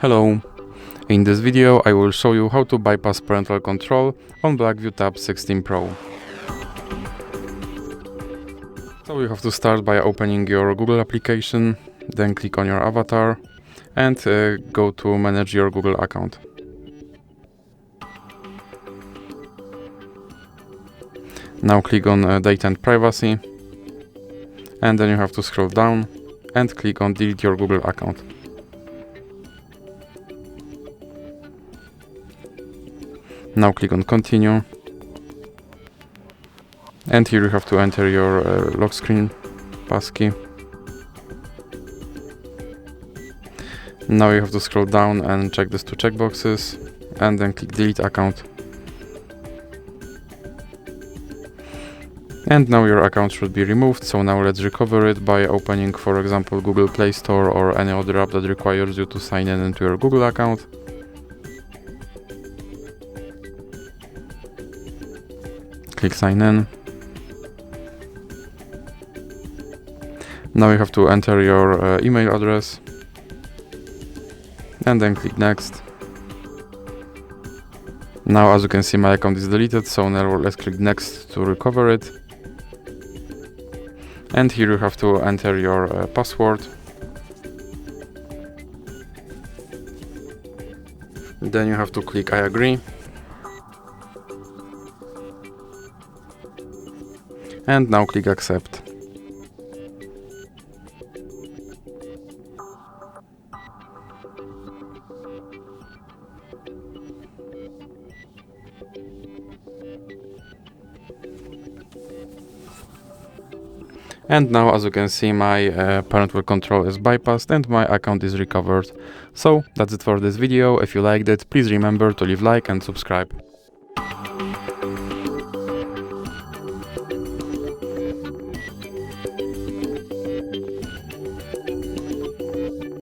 Hello! In this video I will show you how to bypass parental control on BLACKVIEW Tab 16 Pro. So you have to start by opening your Google application, then click on your avatar and go to manage your Google account. Now click on data and privacy and then you have to scroll down and click on delete your Google account. Now click on continue and here you have to enter your lock screen passkey. Now you have to scroll down and check these two checkboxes and then click delete account. And now your account should be removed, so now let's recover it by opening, for example, Google Play Store or any other app that requires you to sign in into your Google account. Click sign in. Now you have to enter your email address and then click next. Now as you can see my account is deleted, so now let's click next to recover it. And here you have to enter your password. Then you have to click I agree. And now click accept. And now as you can see my parental control is bypassed and my account is recovered. So that's it for this video. If you liked it, please remember to leave like and subscribe.